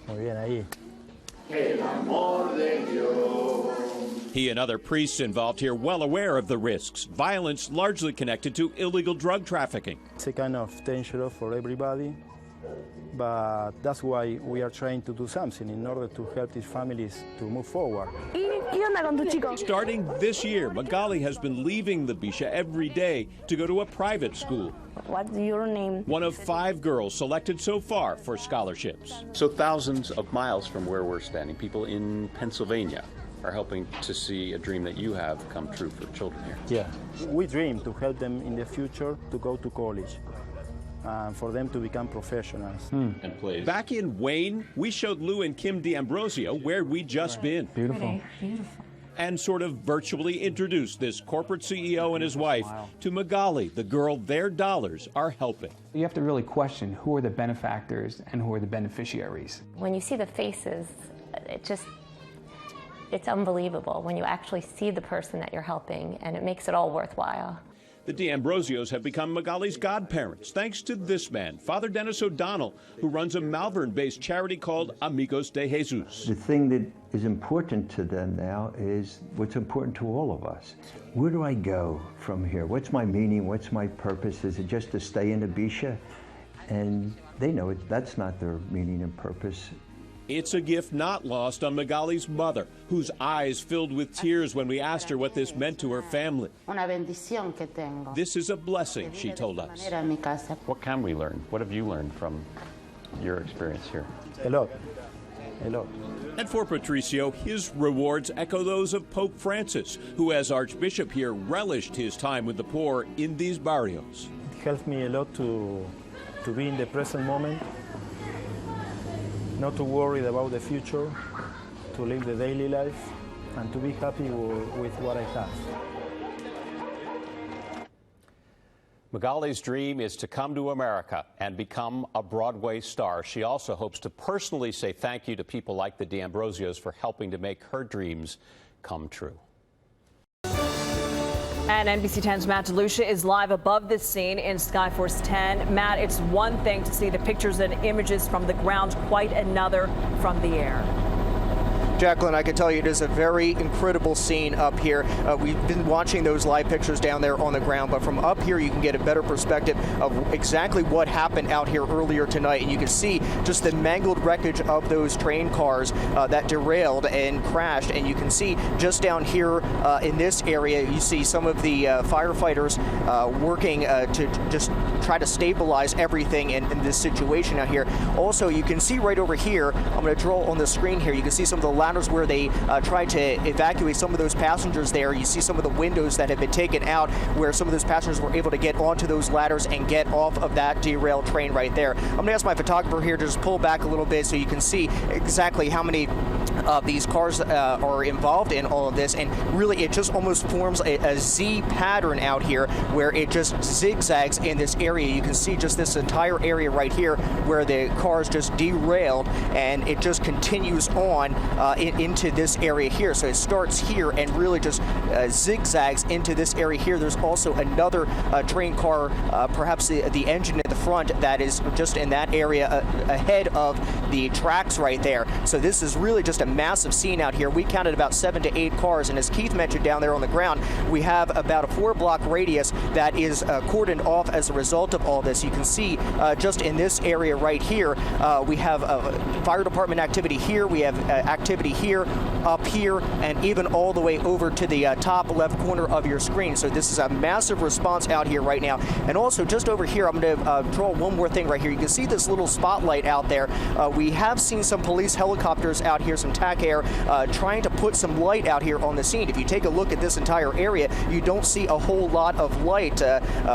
Muy bien ahí. He and other priests involved here well aware of the risks, violence largely connected to illegal drug trafficking. It's a kind of danger for everybody, but that's why we are trying to do something in order to help these families to move forward. Starting this year, Magali has been leaving the Villa every day to go to a private school. What's your name? One of 5 girls selected so far for scholarships. So thousands of miles from where we're standing, people in Pennsylvania are helping to see a dream that you have come true for children here. Yeah, we dream to help them in the future to go to college. For them to become professionals. And please. Back in Wayne, we showed Lou and Kim D'Ambrosio where we'd just been. Beautiful. And sort of virtually introduced this corporate CEO and his wife to Magali, the girl their dollars are helping. You have to really question who are the benefactors and who are the beneficiaries. When you see the faces, it's unbelievable when you actually see the person that you're helping, and it makes it all worthwhile. The D'Ambrosios have become Magali's godparents, thanks to this man, Father Dennis O'Donnell, who runs a Malvern-based charity called Amigos de Jesus. The thing that is important to them now is what's important to all of us. Where do I go from here? What's my meaning? What's my purpose? Is it just to stay in Ibiza? And they know that's not their meaning and purpose. It's a gift not lost on Magali's mother, whose eyes filled with tears when we asked her what this meant to her family. This is a blessing, she told us. What can we learn? What have you learned from your experience here? A lot. A lot. And for Patricio, his rewards echo those of Pope Francis, who as Archbishop here relished his time with the poor in these barrios. It helped me a lot to be in the present moment, not to worry about the future, to live the daily life, and to be happy with what I have. Magali's dream is to come to America and become a Broadway star. She also hopes to personally say thank you to people like the D'Ambrosios for helping to make her dreams come true. And NBC 10's Matt DeLucia is live above this scene in Skyforce 10. Matt, it's one thing to see the pictures and images from the ground, quite another from the air. Jacqueline, I can tell you it is a very incredible scene up here. We've been watching those live pictures down there on the ground, but from up here you can get a better perspective of exactly what happened out here earlier tonight. And you can see just the mangled wreckage of those train cars that derailed and crashed. And you can see just down here in this area, you see some of the firefighters working to just try to stabilize everything in this situation out here. Also, you can see right over here, I'm going to draw on the screen here, you can see some of the ladders where they tried to evacuate some of those passengers there. You see some of the windows that have been taken out where some of those passengers were able to get onto those ladders and get off of that derailed train right there. I'm going to ask my photographer here to just pull back a little bit so you can see exactly how many of these cars are involved in all of this, and really it just almost forms a Z pattern out here where it just zigzags in this area. You can see just this entire area right here where the cars just derailed, and it just continues on into this area here. So it starts here and really just zigzags into this area here. There's also another train car, perhaps the engine at the front, that is just in that area ahead of the tracks right there. So this is really just a massive scene out here. We counted about 7 to 8 cars, and as Keith mentioned down there on the ground, we have about a 4-block radius that is cordoned off as a result of all this. You can see just in this area right here, we have fire department activity here, we have activity here, up here, and even all the way over to the top left corner of your screen. So this is a massive response out here right now. And also just over here, I'm going to draw one more thing right here. You can see this little spotlight out there. We have seen some police helicopters out here, some TAC Air, trying to put some light out here on the scene. If you take a look at this entire area, you don't see a whole lot of light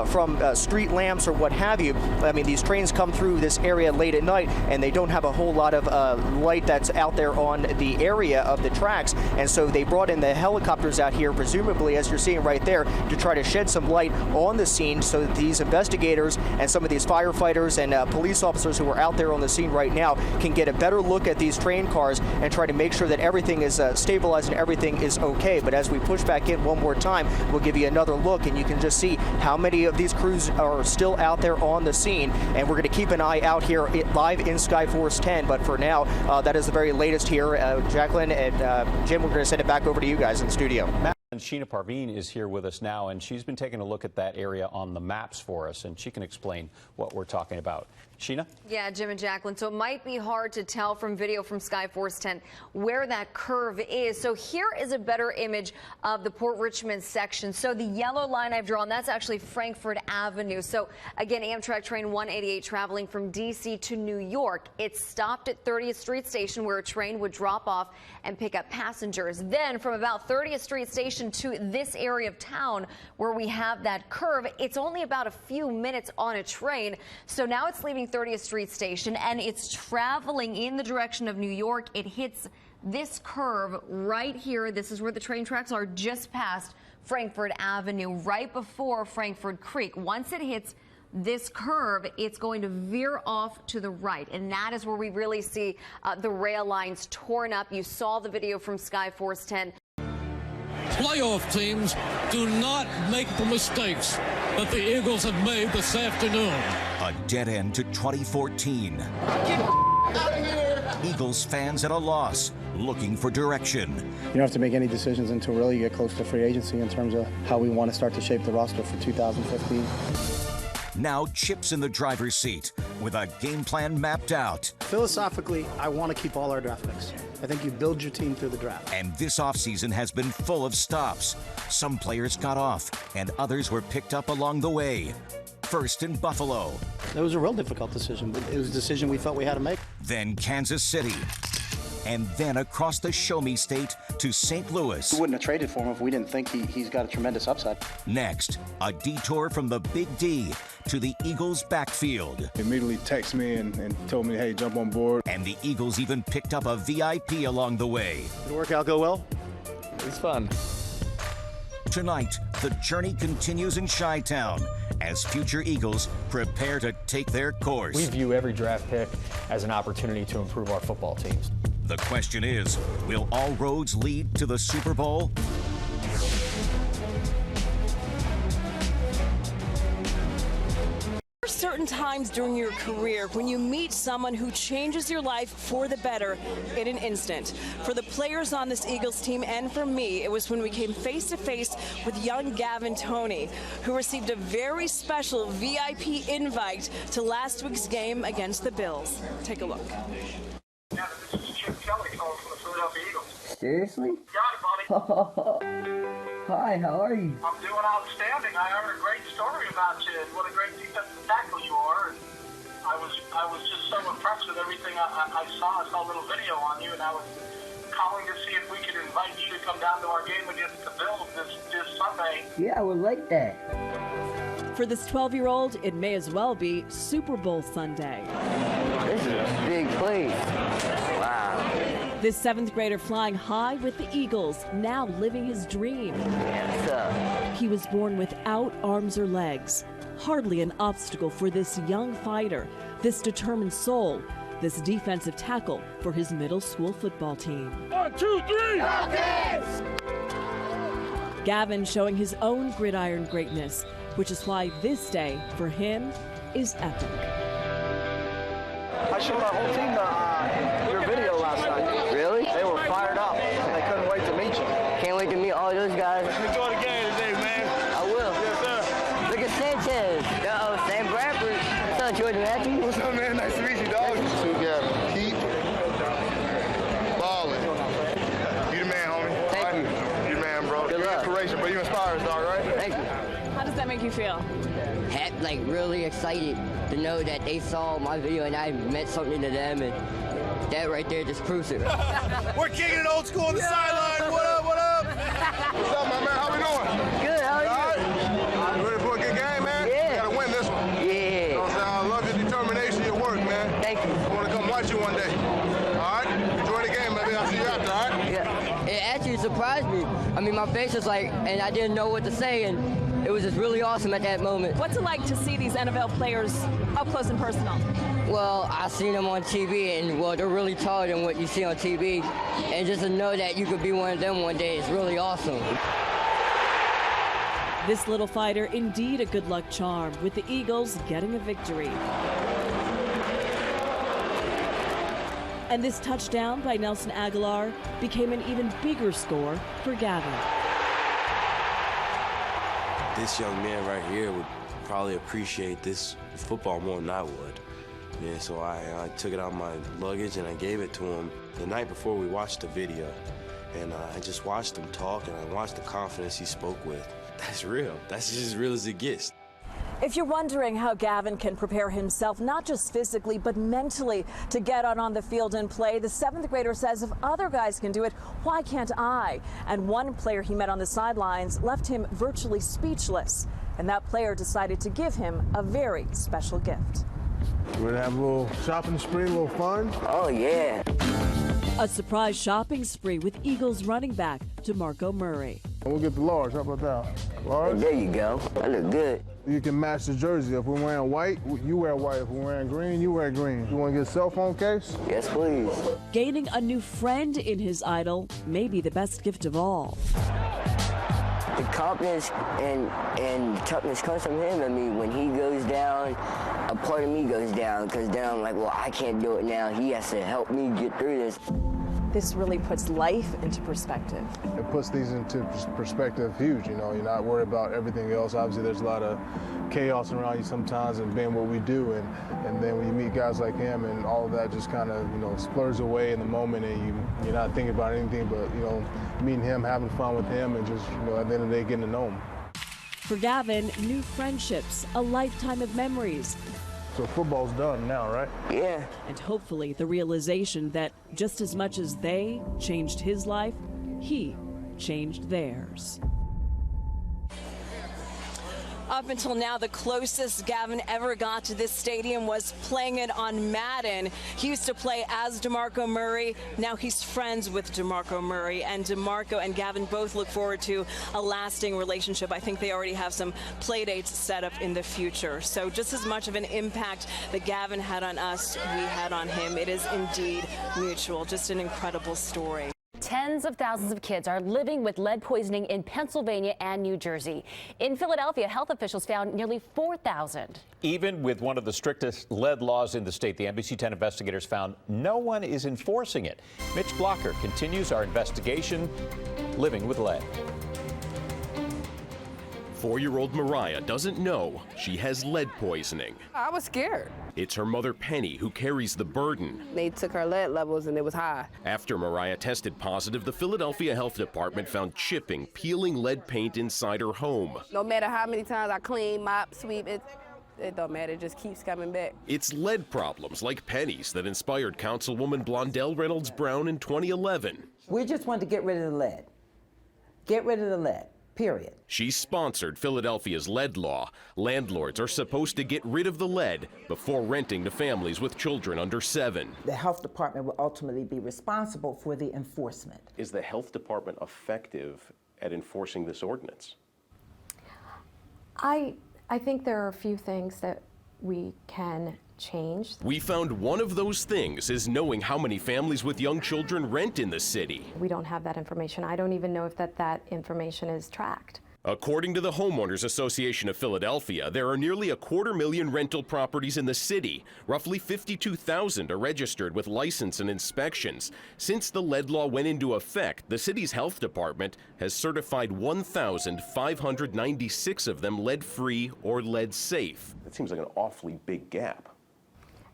from street lamps or what have you. I mean, these trains come through this area late at night, and they don't have a whole lot of light that's out there on the area of the tracks. And so they brought in the helicopters out here, presumably, as you're seeing right there, to try to shed some light on the scene so that these investigators and some of these firefighters and police officers who are out there on the scene right now can get a better look at these train cars and try to make sure that everything is stabilized and everything is okay. But as we push back in one more time, we'll give you another look, and you can just see how many of these crews are still out there on the scene. And we're going to keep an eye out here live in Skyforce 10. But for now, that is the very latest here. Jacqueline and Jim, we're going to send it back over to you guys in the studio. And Sheena Parveen is here with us now, and she's been taking a look at that area on the maps for us, and she can explain what we're talking about. Sheena? Yeah, Jim and Jacqueline. So it might be hard to tell from video from Skyforce 10 where that curve is. So here is a better image of the Port Richmond section. So the yellow line I've drawn, that's actually Frankford Avenue. So again, Amtrak train 188 traveling from D.C. to New York. It stopped at 30th Street Station where a train would drop off and pick up passengers. Then from about 30th Street Station to this area of town where we have that curve, it's only about a few minutes on a train. So now it's leaving 30th Street Station and it's traveling in the direction of New York. It hits this curve right here. This is where the train tracks are, just past Frankford Avenue, right before Frankford Creek. Once it hits this curve, it's going to veer off to the right, and that is where we really see the rail lines torn up. You saw the video from Skyforce 10. Playoff teams do not make the mistakes that the Eagles have made this afternoon. A dead end to 2014. Get out of here! Eagles fans at a loss, looking for direction. You don't have to make any decisions until really you get close to free agency in terms of how we want to start to shape the roster for 2015. Now chips in the driver's seat with a game plan mapped out. Philosophically, I want to keep all our draft picks. I think you build your team through the draft. And this offseason has been full of stops. Some players got off, and others were picked up along the way. First in Buffalo. It was a real difficult decision, but it was a decision we felt we had to make. Then Kansas City. And then across the Show Me State to St. Louis. We wouldn't have traded for him if we didn't think he's got a tremendous upside. Next, a detour from the Big D to the Eagles' backfield. He immediately texted me and told me, hey, jump on board. And the Eagles even picked up a VIP along the way. Did the workout go well? It's fun. Tonight, the journey continues in Chi-Town as future Eagles prepare to take their course. We view every draft pick as an opportunity to improve our football teams. The question is, will all roads lead to the Super Bowl? There are certain times during your career when you meet someone who changes your life for the better in an instant. For the players on this Eagles team and for me, it was when we came face to face with young Gavin Toney, who received a very special VIP invite to last week's game against the Bills. Take a look. Yeah, this is Chip Kelly calling from the Philadelphia Eagles. Seriously? Got it, buddy. Hi, how are you? I'm doing outstanding. I heard a great story about you and what a great defensive tackle you are. And I was just so impressed with everything I saw. I saw a little video on you, and I was calling to see if we could invite you to come down to our game against the Bills this Sunday. Yeah, I would like that. For this 12-year-old, it may as well be Super Bowl Sunday. This is a big place. Wow. This 7th grader flying high with the Eagles, now living his dream. He was born without arms or legs. Hardly an obstacle for this young fighter, this determined soul, this defensive tackle for his middle school football team. 1, 2, 3! Gavin showing his own gridiron greatness, which is why this day, for him, is epic. I showed our whole team your video last night. Really? They were fired up. They couldn't wait to meet you. Can't wait to meet all those guys. Enjoy the game today, man. I will. Yes, sir. Look at Sanchez. Uh-oh, Sam Bradford. What's up, Jordan Matthews? What's up, man? Nice to meet you, dog. Keep balling. You the man, homie. Thank you. You the man, bro. Good You're luck. inspiration, but you inspire us, dog, right? Thank you. How does that make you feel? Like really excited to know that they saw my video and I meant something to them, and that right there just proves it. We're kicking it old school on the sideline. What up, what up? What's up, my man? How we doing? Good, how are you? All right. You ready for a good game, man? Yeah. You gotta win this one. Yeah. You know what I'm saying? I love your determination, your work, man. Thank you. I want to come watch you one day. All right? Enjoy the game, maybe I'll see you after, all right? Yeah. It actually surprised me. I mean, my face was like, and I didn't know what to say, and it was just really awesome at that moment. What's it like to see these NFL players up close and personal? Well, I've seen them on TV, and well, they're really taller than what you see on TV. And just to know that you could be one of them one day is really awesome. This little fighter, indeed a good luck charm, with the Eagles getting a victory. And this touchdown by Nelson Aguilar became an even bigger score for Gavin. This young man right here would probably appreciate this football more than I would. Yeah, so I took it out of my luggage and I gave it to him the night before we watched the video. And I just watched him talk and I watched the confidence he spoke with. That's real. That's just as real as it gets. If you're wondering how Gavin can prepare himself, not just physically, but mentally to get on the field and play, the 7th grader says if other guys can do it, why can't I? And one player he met on the sidelines left him virtually speechless. And that player decided to give him a very special gift. We're gonna have a little shopping spree, a little fun. Oh, yeah. A surprise shopping spree with Eagles running back DeMarco Murray. We'll get the large. How about that? Large? There you go. That look good. You can match the jersey. If we're wearing white, you wear white. If we're wearing green, you wear green. You want to get a cell phone case? Yes, please. Gaining a new friend in his idol may be the best gift of all. The confidence and toughness comes from him. I mean, when he goes down, a part of me goes down, because then I'm like, well, I can't do it now. He has to help me get through this. This really puts life into perspective. It puts things into perspective huge, you know. You're not worried about everything else. Obviously, there's a lot of chaos around you sometimes and being what we do. And then when you meet guys like him and all of that just kind of, you know, splurs away in the moment and you're not thinking about anything but, you know, meeting him, having fun with him, and just, you know, at the end of the day, getting to know him. For Gavin, new friendships, a lifetime of memories. So football's done now, right? Yeah. And hopefully the realization that just as much as they changed his life, he changed theirs. Up until now, the closest Gavin ever got to this stadium was playing it on Madden. He used to play as DeMarco Murray. Now he's friends with DeMarco Murray, and DeMarco and Gavin both look forward to a lasting relationship. I think they already have some play dates set up in the future. So just as much of an impact that Gavin had on us, we had on him. It is indeed mutual. Just an incredible story. Tens of thousands of kids are living with lead poisoning in Pennsylvania and New Jersey. In Philadelphia, health officials found nearly 4,000. Even with one of the strictest lead laws in the state, the NBC 10 investigators found no one is enforcing it. Mitch Blocker continues our investigation, Living with Lead. 4-year-old Mariah doesn't know she has lead poisoning. I was scared. It's her mother, Penny, who carries the burden. They took her lead levels and it was high. After Mariah tested positive, the Philadelphia Health Department found chipping, peeling lead paint inside her home. No matter how many times I clean, mop, sweep, it don't matter. It just keeps coming back. It's lead problems like Penny's that inspired Councilwoman Blondell Reynolds Brown in 2011. We just want to get rid of the lead. Get rid of the lead. Period. She sponsored Philadelphia's lead law. Landlords are supposed to get rid of the lead before renting to families with children under 7. The health department will ultimately be responsible for the enforcement. Is the health department effective at enforcing this ordinance? I think there are a few things that we can change. We found one of those things is knowing how many families with young children rent in the city. We don't have that information. I don't even know if that information is tracked. According to the Homeowners Association of Philadelphia, there are nearly 250,000 rental properties in the city. Roughly 52,000 are registered with license and inspections. Since the lead law went into effect, the city's health department has certified 1,596 of them lead-free or lead-safe. That seems like an awfully big gap.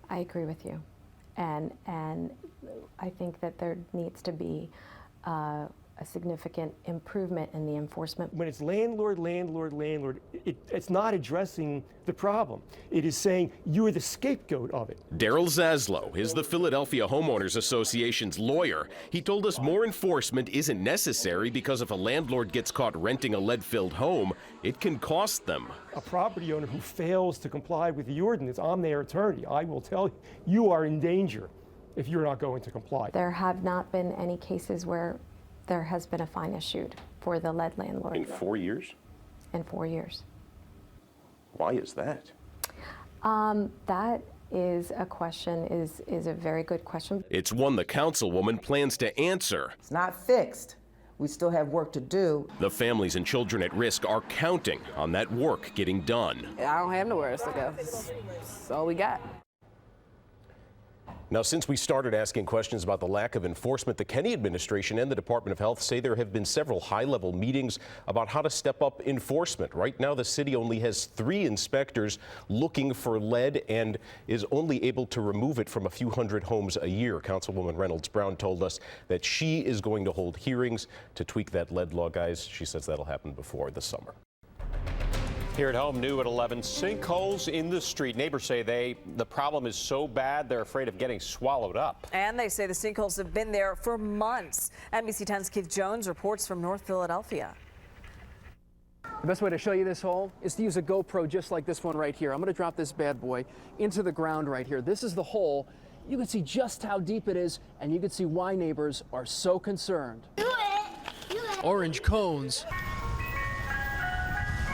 I agree with you, and I think that there needs to be a significant improvement in the enforcement. When it's landlord, it's not addressing the problem. It is saying you are the scapegoat of it. Daryl Zaslow is the Philadelphia Homeowners Association's lawyer. He told us more enforcement isn't necessary because if a landlord gets caught renting a lead-filled home, it can cost them. A property owner who fails to comply with the ordinance, I'm their attorney. I will tell you, you are in danger if you're not going to comply. There have not been any cases where there has been a fine issued for the lead landlord. In 4 years? In 4 years. Why is that? That is a question, is a very good question. It's one the councilwoman plans to answer. It's not fixed. We still have work to do. The families and children at risk are counting on that work getting done. I don't have nowhere else to go. That's all we got. Now, since we started asking questions about the lack of enforcement, the Kenney administration and the Department of Health say there have been several high-level meetings about how to step up enforcement. Right now, the city only has 3 inspectors looking for lead and is only able to remove it from a few hundred homes a year. Councilwoman Reynolds Brown told us that she is going to hold hearings to tweak that lead law, guys. She says that'll happen before the summer. Here at home, new at 11, sinkholes in the street. Neighbors say the problem is so bad they're afraid of getting swallowed up. And they say the sinkholes have been there for months. NBC 10's Keith Jones reports from North Philadelphia. The best way to show you this hole is to use a GoPro just like this one right here. I'm going to drop this bad boy into the ground right here. This is the hole. You can see just how deep it is, and you can see why neighbors are so concerned. Orange cones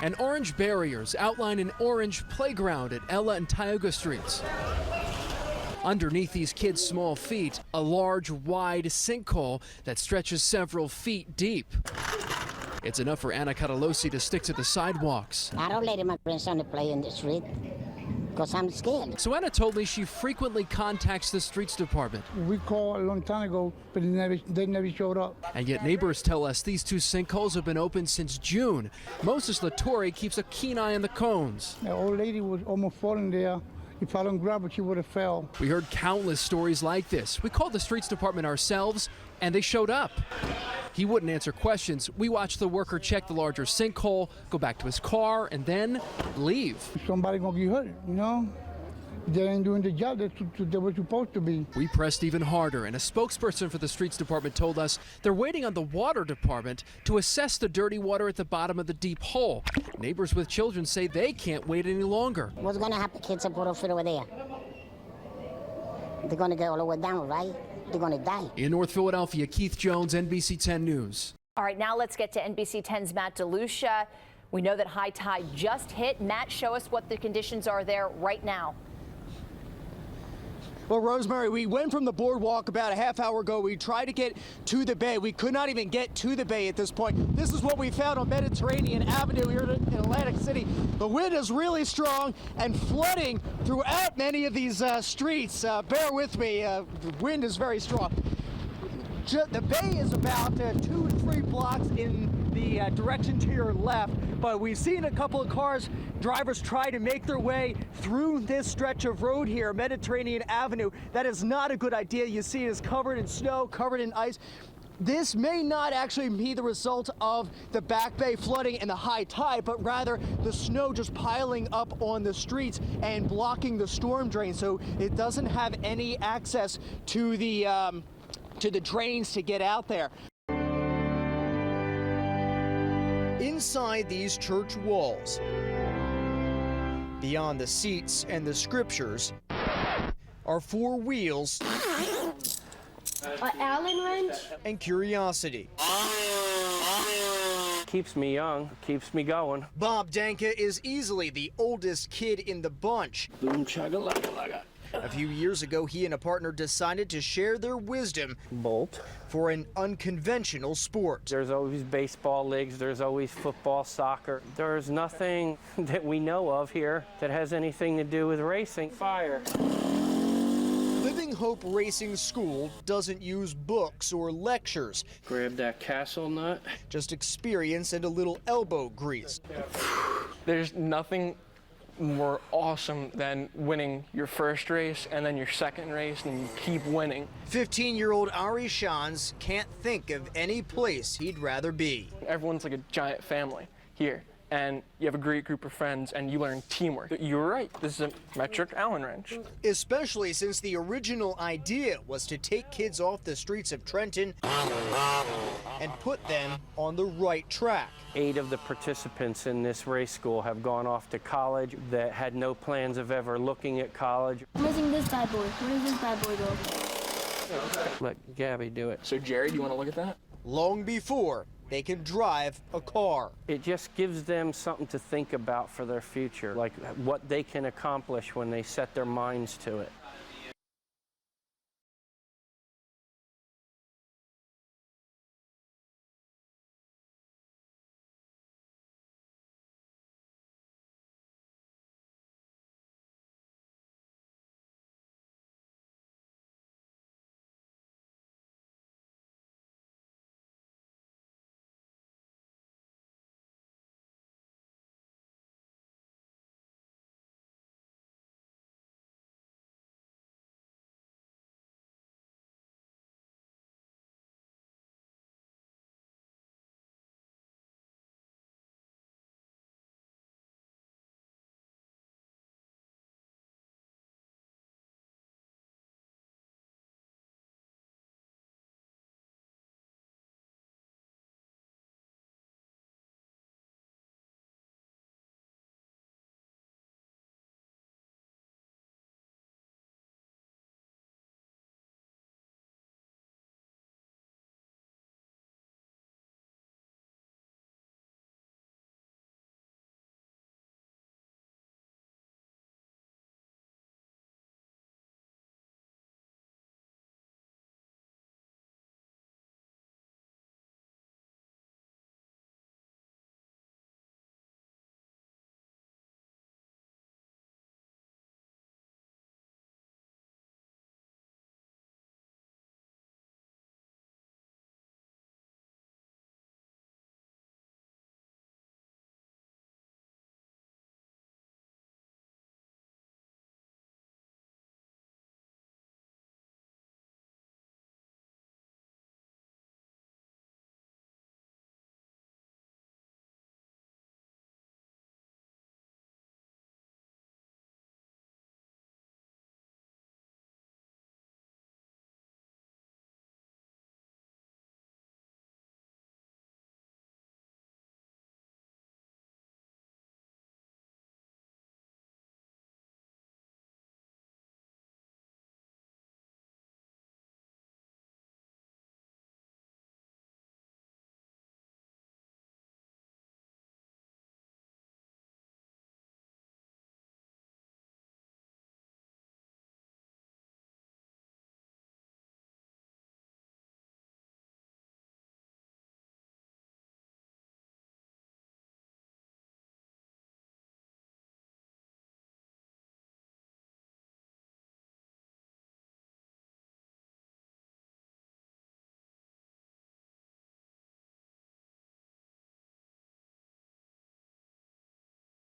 and orange barriers outline an orange playground at Ella and Tioga Streets. Underneath these kids' small feet, a large, wide sinkhole that stretches several feet deep. It's enough for Anna Catalosi to stick to the sidewalks. I don't let my grandson play in the street because I'm scared. So Anna told me she frequently contacts the streets department. We called a long time ago, but they never showed up. And yet neighbors tell us these 2 sinkholes have been open since June. Moses Latore keeps a keen eye on the cones. The old lady was almost falling there. If I don't grab her, she would have fell. We heard countless stories like this. We called the streets department ourselves, and they showed up. He wouldn't answer questions. We watched the worker check the larger sinkhole, go back to his car, and then leave. Somebody gonna get hurt, you know? they ain't doing the job that they were supposed to be. We pressed even harder, and a spokesperson for the Streets Department told us they're waiting on the Water Department to assess the dirty water at the bottom of the deep hole. Neighbors with children say they can't wait any longer. What's going to happen? Kids are put off over there. They're going to get all the way down, right? They're going to die. In North Philadelphia, Keith Jones, NBC 10 News. All right, now let's get to NBC 10's Matt DeLucia. We know that high tide just hit. Matt, show us what the conditions are there right now. Well, Rosemary, we went from the boardwalk about a half hour ago. We tried to get to the bay. We could not even get to the bay at this point. This is what we found on Mediterranean Avenue here in Atlantic City. The wind is really strong and flooding throughout many of these streets. Bear with me, the wind is very strong. The bay is about 2 to 3 blocks in the direction to your left, but we've seen a couple of drivers try to make their way through this stretch of road here, Mediterranean Avenue. That is not a good idea. You see it is covered in snow, covered in ice. This may not actually be the result of the Back Bay flooding and the high tide, but rather the snow just piling up on the streets and blocking the storm drain, so it doesn't have any access to the drains to get out there. Inside these church walls, beyond the seats and the scriptures, are 4 wheels Allen wrench and curiosity. Keeps me young, keeps me going. Bob Danka is easily the oldest kid in the bunch. Boom chugga-lugga-lugga. A few years ago, he and a partner decided to share their wisdom for an unconventional sport. There's always baseball leagues, there's always football, soccer. There's nothing that we know of here that has anything to do with racing. Fire. Living Hope Racing School doesn't use books or lectures. Grab that castle nut. Just experience and a little elbow grease. There's nothing more awesome than winning your first race and then your second race and you keep winning. 15-year-old Ari Shans can't think of any place he'd rather be. Everyone's like a giant family here, and you have a great group of friends and you learn teamwork. You were right, this is a metric Allen wrench. Especially since the original idea was to take kids off the streets of Trenton and put them on the right track. 8 of the participants in this race school have gone off to college that had no plans of ever looking at college. I'm using this bad boy. Where does this bad boy go? Let Gabby do it. So Jerry, do you want to look at that? Long before they can drive a car. It just gives them something to think about for their future, like what they can accomplish when they set their minds to it.